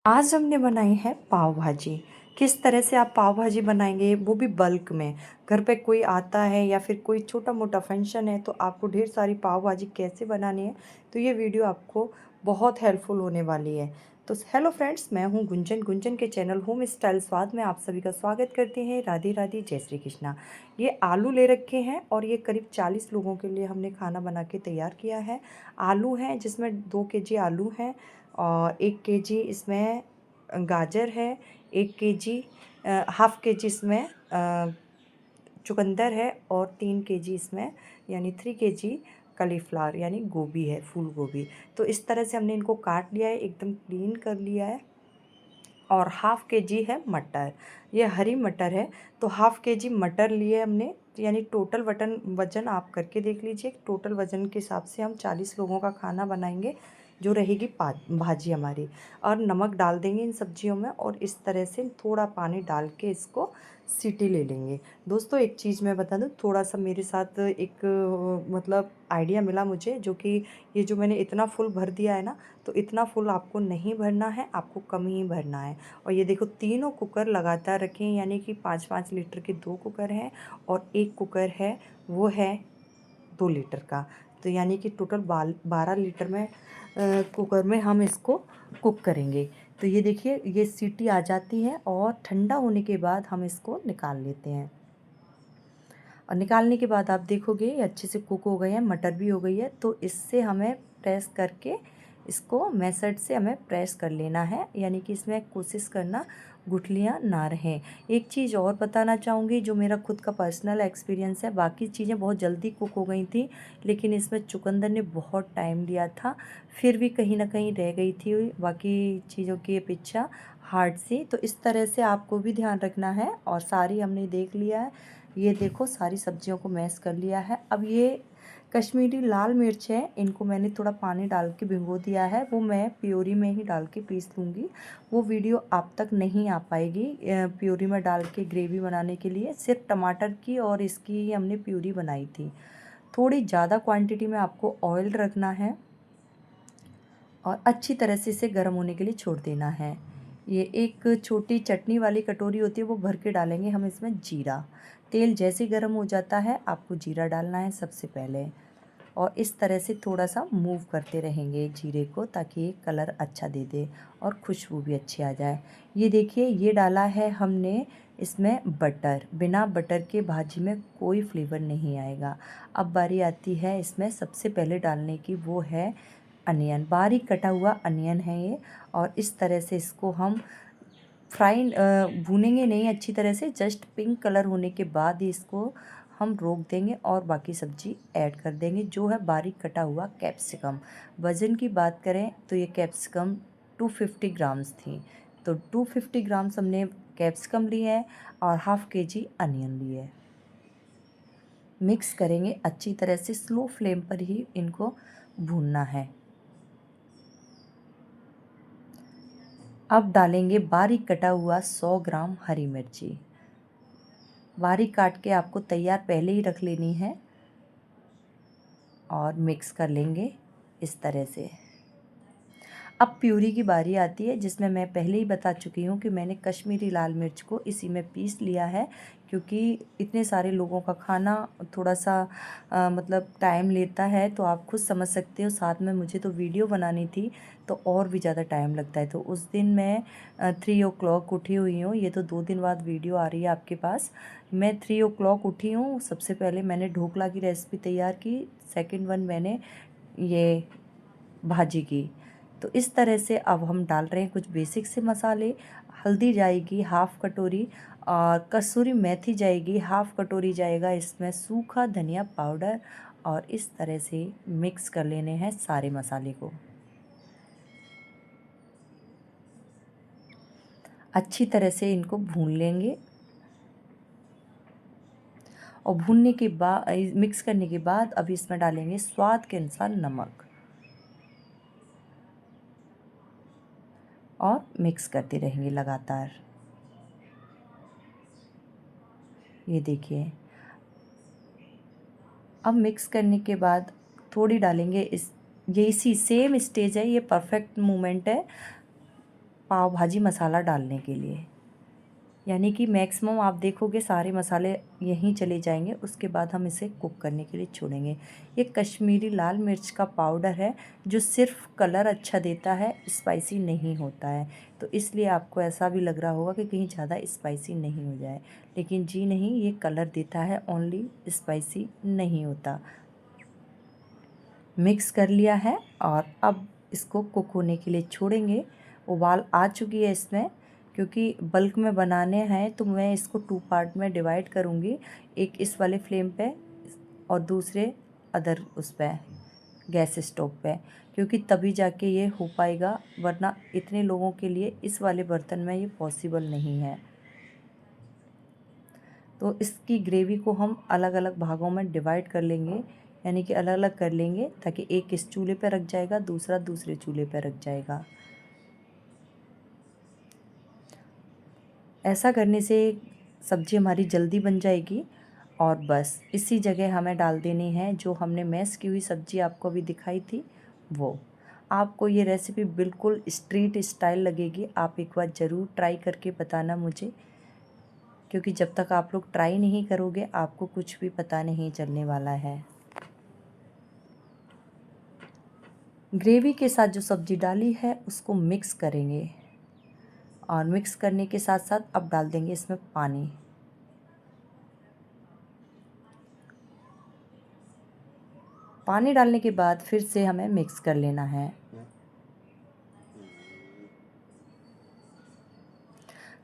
आज हमने बनाई है पाव भाजी। किस तरह से आप पाव भाजी बनाएंगे, वो भी बल्क में। घर पे कोई आता है या फिर कोई छोटा मोटा फंक्शन है तो आपको ढेर सारी पाव भाजी कैसे बनानी है, तो ये वीडियो आपको बहुत हेल्पफुल होने वाली है। तो हेलो फ्रेंड्स, मैं हूँ गुंजन। गुंजन के चैनल होम स्टाइल स्वाद में आप सभी का स्वागत करते हैं। राधे राधे, जय श्री कृष्णा। ये आलू ले रखे हैं और ये करीब 40 लोगों के लिए हमने खाना बना के तैयार किया है। आलू हैं जिसमें 2 केजी आलू हैं और 1 केजी इसमें गाजर है, 1 केजी हाफ़ केजी इसमें चुकंदर है और 3 केजी इसमें यानी 3 केजी कॉलीफ्लावर यानी गोभी है, फूल गोभी। तो इस तरह से हमने इनको काट लिया है, एकदम क्लीन कर लिया है। और हाफ़ केजी है मटर, ये हरी मटर है। तो हाफ़ केजी मटर लिए हमने, यानी टोटल वज़न आप करके देख लीजिए। टोटल वज़न के हिसाब से हम 40 लोगों का खाना बनाएंगे, जो रहेगी भाजी हमारी। और नमक डाल देंगे इन सब्जियों में और इस तरह से थोड़ा पानी डाल के इसको सीटी ले लेंगे। दोस्तों एक चीज़ मैं बता दूं, थोड़ा सा मेरे साथ एक मतलब आइडिया मिला मुझे, जो कि ये जो मैंने इतना फुल भर दिया है ना, तो इतना फुल आपको नहीं भरना है, आपको कम ही भरना है। और ये देखो तीनों कुकर लगातार रखें, यानी कि 5-5 लीटर के 2 कुकर हैं और 1 कुकर है वो है 2 लीटर का। तो यानी कि टोटल 12 लीटर में कुकर में हम इसको कुक करेंगे। तो ये देखिए, ये सीटी आ जाती है और ठंडा होने के बाद हम इसको निकाल लेते हैं। और निकालने के बाद आप देखोगे ये अच्छे से कुक हो गए हैं, मटर भी हो गई है। तो इससे हमें प्रेस करके इसको मैशर से हमें प्रेस कर लेना है, यानी कि इसमें कोशिश करना गुठलियाँ ना रहें। एक चीज़ और बताना चाहूँगी, जो मेरा खुद का पर्सनल एक्सपीरियंस है। बाकी चीज़ें बहुत जल्दी कुक हो गई थी, लेकिन इसमें चुकंदर ने बहुत टाइम लिया था, फिर भी कहीं ना कहीं रह गई थी बाकी चीज़ों की अपेक्षा हार्ड सी। तो इस तरह से आपको भी ध्यान रखना है। और सारी हमने देख लिया है, ये देखो सारी सब्जियों को मैश कर लिया है। अब ये कश्मीरी लाल मिर्च है, इनको मैंने थोड़ा पानी डाल के भिगो दिया है, वो मैं प्योरी में ही डाल के पीस लूँगी। वो वीडियो आप तक नहीं आ पाएगी प्योरी में डाल के ग्रेवी बनाने के लिए। सिर्फ टमाटर की और इसकी ही हमने प्योरी बनाई थी। थोड़ी ज़्यादा क्वांटिटी में आपको ऑयल रखना है और अच्छी तरह से इसे गर्म होने के लिए छोड़ देना है। ये एक छोटी चटनी वाली कटोरी होती है, वो भर के डालेंगे हम इसमें जीरा। तेल जैसे गर्म हो जाता है, आपको जीरा डालना है सबसे पहले और इस तरह से थोड़ा सा मूव करते रहेंगे जीरे को, ताकि ये कलर अच्छा दे दे और खुशबू भी अच्छी आ जाए। ये देखिए, ये डाला है हमने इसमें बटर। बिना बटर के भाजी में कोई फ्लेवर नहीं आएगा। अब बारी आती है इसमें सबसे पहले डालने की, वो है अनियन। बारीक कटा हुआ अनियन है ये। और इस तरह से इसको हम भूनेंगे नहीं अच्छी तरह से, जस्ट पिंक कलर होने के बाद ही इसको हम रोक देंगे और बाकी सब्जी ऐड कर देंगे, जो है बारीक कटा हुआ कैप्सिकम। वज़न की बात करें तो ये कैप्सिकम 250 ग्राम्स थी। तो 250 ग्राम्स हमने कैप्सिकम लिए हैं और हाफ़ केजी अनियन लिए है। मिक्स करेंगे अच्छी तरह से, स्लो फ्लेम पर ही इनको भूनना है। अब डालेंगे बारीक कटा हुआ 100 ग्राम हरी मिर्ची। बारीक काट के आपको तैयार पहले ही रख लेनी है और मिक्स कर लेंगे इस तरह से। अब प्यूरी की बारी आती है, जिसमें मैं पहले ही बता चुकी हूँ कि मैंने कश्मीरी लाल मिर्च को इसी में पीस लिया है, क्योंकि इतने सारे लोगों का खाना थोड़ा सा मतलब टाइम लेता है, तो आप खुद समझ सकते हो। साथ में मुझे तो वीडियो बनानी थी, तो और भी ज़्यादा टाइम लगता है। तो उस दिन मैं 3 o'clock उठी हुई हूँ। ये तो 2 दिन बाद वीडियो आ रही है आपके पास। मैं 3 o'clock उठी हूँ। सबसे पहले मैंने ढोकला की रेसिपी तैयार की, सेकेंड वन मैंने ये भाजी की। तो इस तरह से अब हम डाल रहे हैं कुछ बेसिक से मसाले। हल्दी जाएगी हाफ़ कटोरी और कसूरी मेथी जाएगी हाफ़ कटोरी, जाएगा इसमें सूखा धनिया पाउडर। और इस तरह से मिक्स कर लेने हैं सारे मसाले को। अच्छी तरह से इनको भून लेंगे और भूनने के बाद मिक्स करने के बाद अब इसमें डालेंगे स्वाद के अनुसार नमक और मिक्स करते रहेंगे लगातार। ये देखिए, अब मिक्स करने के बाद थोड़ी डालेंगे ये इसी सेम स्टेज है, ये परफेक्ट मोमेंट है। पाव भाजी मसाला डालने के लिए, यानी कि मैक्सिमम आप देखोगे सारे मसाले यहीं चले जाएंगे। उसके बाद हम इसे कुक करने के लिए छोड़ेंगे। ये कश्मीरी लाल मिर्च का पाउडर है जो सिर्फ कलर अच्छा देता है, स्पाइसी नहीं होता है। तो इसलिए आपको ऐसा भी लग रहा होगा कि कहीं ज़्यादा स्पाइसी नहीं हो जाए, लेकिन जी नहीं, ये कलर देता है, ओनली स्पाइसी नहीं होता। मिक्स कर लिया है और अब इसको कुक होने के लिए छोड़ेंगे। उबाल आ चुकी है इसमें। क्योंकि बल्क में बनाने हैं तो मैं इसको 2 पार्ट में डिवाइड करूँगी, एक इस वाले फ्लेम पे और दूसरे अदर उस पे गैस स्टोव पे, क्योंकि तभी जाके ये हो पाएगा, वरना इतने लोगों के लिए इस वाले बर्तन में ये पॉसिबल नहीं है। तो इसकी ग्रेवी को हम अलग अलग भागों में डिवाइड कर लेंगे, यानी कि अलग अलग कर लेंगे, ताकि एक इस चूल्हे पे रख जाएगा, दूसरा दूसरे चूल्हे पे रख जाएगा। ऐसा करने से सब्ज़ी हमारी जल्दी बन जाएगी। और बस इसी जगह हमें डाल देनी है जो हमने मैश की हुई सब्ज़ी आपको अभी दिखाई थी वो। आपको ये रेसिपी बिल्कुल स्ट्रीट स्टाइल लगेगी। आप एक बार ज़रूर ट्राई करके बताना मुझे, क्योंकि जब तक आप लोग ट्राई नहीं करोगे आपको कुछ भी पता नहीं चलने वाला है। ग्रेवी के साथ जो सब्ज़ी डाली है उसको मिक्स करेंगे, और मिक्स करने के साथ साथ अब डाल देंगे इसमें पानी। पानी डालने के बाद फिर से हमें मिक्स कर लेना है।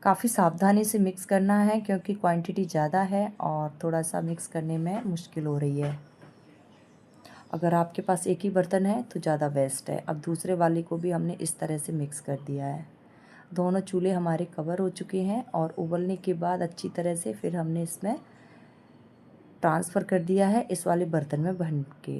काफ़ी सावधानी से मिक्स करना है, क्योंकि क्वांटिटी ज़्यादा है और थोड़ा सा मिक्स करने में मुश्किल हो रही है। अगर आपके पास एक ही बर्तन है तो ज़्यादा बेस्ट है। अब दूसरे वाले को भी हमने इस तरह से मिक्स कर दिया है। दोनों चूल्हे हमारे कवर हो चुके हैं और उबलने के बाद अच्छी तरह से फिर हमने इसमें ट्रांसफ़र कर दिया है इस वाले बर्तन में भर के।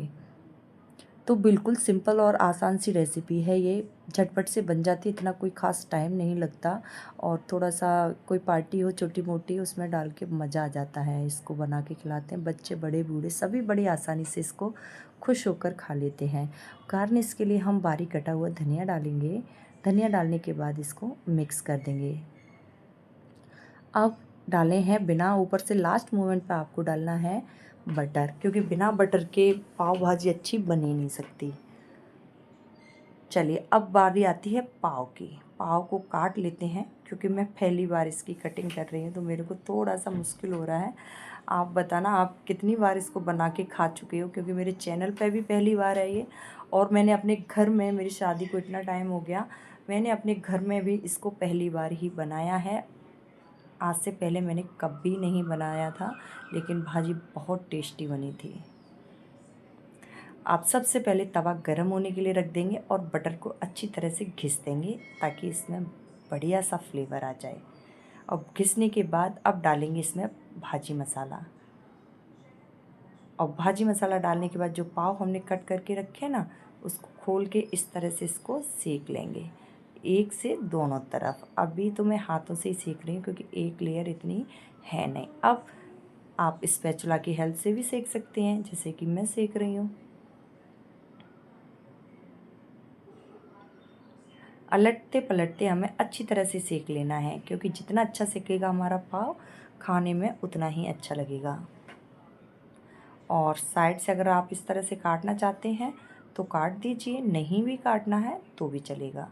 तो बिल्कुल सिंपल और आसान सी रेसिपी है ये, झटपट से बन जाती है, इतना कोई ख़ास टाइम नहीं लगता। और थोड़ा सा कोई पार्टी हो छोटी मोटी, उसमें डाल के मज़ा आ जाता है। इसको बना के खिलाते हैं बच्चे बड़े बूढ़े सभी बड़ी आसानी से इसको खुश होकर खा लेते हैं। गार्निश के लिए हम बारीक कटा हुआ धनिया डालेंगे। धनिया डालने के बाद इसको मिक्स कर देंगे। अब डाले हैं बिना, ऊपर से लास्ट मोमेंट पे आपको डालना है बटर, क्योंकि बिना बटर के पाव भाजी अच्छी बन ही नहीं सकती। चलिए अब बारी आती है पाव की। पाव को काट लेते हैं, क्योंकि मैं पहली बार इसकी कटिंग कर रही हूँ तो मेरे को थोड़ा सा मुश्किल हो रहा है। आप बताना आप कितनी बार इसको बना के खा चुके हो, क्योंकि मेरे चैनल पे भी पहली बार है ये। और मैंने अपने घर में, मेरी शादी को इतना टाइम हो गया, मैंने अपने घर में भी इसको पहली बार ही बनाया है। आज से पहले मैंने कभी नहीं बनाया था, लेकिन भाजी बहुत टेस्टी बनी थी। आप सबसे पहले तवा गरम होने के लिए रख देंगे और बटर को अच्छी तरह से घिस देंगे, ताकि इसमें बढ़िया सा फ्लेवर आ जाए। और घिसने के बाद अब डालेंगे इसमें भाजी मसाला। और भाजी मसाला डालने के बाद जो पाव हमने कट करके रखे हैं ना, उसको खोल के इस तरह से इसको सेक लेंगे, एक से दोनों तरफ। अभी तो मैं हाथों से ही सेक रही हूँ, क्योंकि एक लेयर इतनी है नहीं। अब आप स्पैचुला की हेल्प से भी सेक सकते हैं, जैसे कि मैं सेक रही हूँ। अलटते पलटते हमें अच्छी तरह से सेक लेना है, क्योंकि जितना अच्छा सेकेगा हमारा पाव, खाने में उतना ही अच्छा लगेगा। और साइड से अगर आप इस तरह से काटना चाहते हैं तो काट दीजिए, नहीं भी काटना है तो भी चलेगा।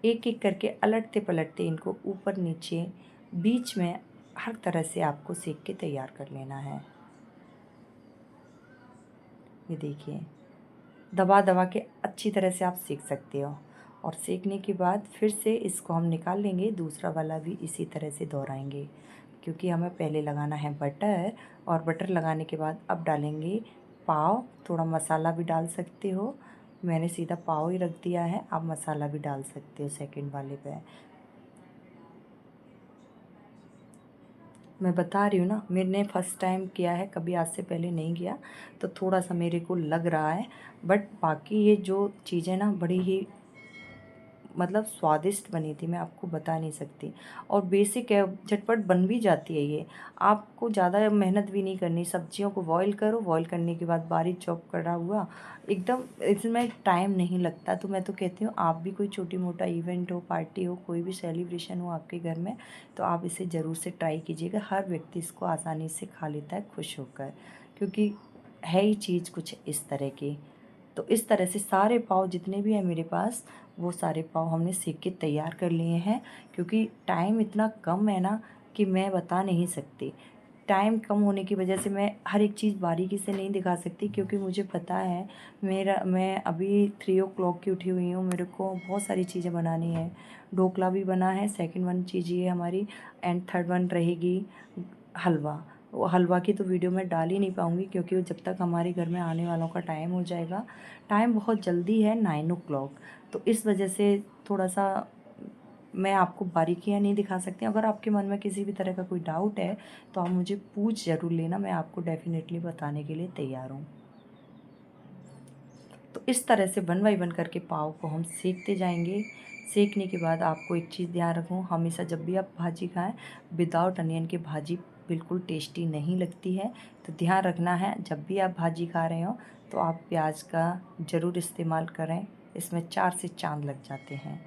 एक एक करके अलटते पलटते इनको ऊपर नीचे बीच में हर तरह से आपको सेक के तैयार कर लेना है। ये देखिए, दबा दबा के अच्छी तरह से आप सेक सकते हो। और सेकने के बाद फिर से इसको हम निकाल लेंगे, दूसरा वाला भी इसी तरह से दोहराएंगे, क्योंकि हमें पहले लगाना है बटर। और बटर लगाने के बाद अब डालेंगे पाव। थोड़ा मसाला भी डाल सकते हो, मैंने सीधा पाव ही रख दिया है, आप मसाला भी डाल सकते हो सेकंड वाले पे। मैं बता रही हूँ ना, मैंने फ़र्स्ट टाइम किया है, कभी आज से पहले नहीं किया, तो थोड़ा सा मेरे को लग रहा है। बट बाकी ये जो चीज़ें ना बड़ी ही मतलब स्वादिष्ट बनी थी, मैं आपको बता नहीं सकती। और बेसिक है, झटपट बन भी जाती है ये। आपको ज़्यादा मेहनत भी नहीं करनी। सब्जियों को बॉईल करो, बॉईल करने के बाद बारीक चॉप करा हुआ एकदम, इसमें टाइम नहीं लगता। तो मैं तो कहती हूँ आप भी कोई छोटी मोटा इवेंट हो, पार्टी हो, कोई भी सेलिब्रेशन हो आपके घर में, तो आप इसे ज़रूर से ट्राई कीजिएगा। हर व्यक्ति इसको आसानी से खा लेता है खुश होकर, क्योंकि है ही चीज़ कुछ इस तरह की। तो इस तरह से सारे पाव जितने भी हैं मेरे पास, वो सारे पाव हमने सेक के तैयार कर लिए हैं। क्योंकि टाइम इतना कम है ना कि मैं बता नहीं सकती। टाइम कम होने की वजह से मैं हर एक चीज़ बारीकी से नहीं दिखा सकती, क्योंकि मुझे पता है मैं अभी 3 o'clock की उठी हुई हूँ, मेरे को बहुत सारी चीज़ें बनानी है। ढोकला भी बना है, सेकंड वन चीज़ ये है हमारी, एंड थर्ड वन रहेगी हलवा। वो हलवा की तो वीडियो मैं डाल ही नहीं पाऊँगी, क्योंकि वो जब तक हमारे घर में आने वालों का टाइम हो जाएगा। टाइम बहुत जल्दी है, 9 o'clock, तो इस वजह से थोड़ा-सा मैं आपको बारीकियाँ नहीं दिखा सकती। अगर आपके मन में किसी भी तरह का कोई डाउट है, तो आप मुझे पूछ ज़रूर लेना, मैं आपको डेफ़िनेटली बताने के लिए तैयार हूँ। तो इस तरह से वन बाय वन करके पाव को हम सेकते जाएंगे। सेकने के बाद आपको एक चीज़ ध्यान रखो, हमेशा जब भी आप भाजी खाएं, विदाउट अनियन की भाजी बिल्कुल टेस्टी नहीं लगती है। तो ध्यान रखना है, जब भी आप भाजी खा रहे हो तो आप प्याज का ज़रूर इस्तेमाल करें, इसमें चार से चाँद लग जाते हैं।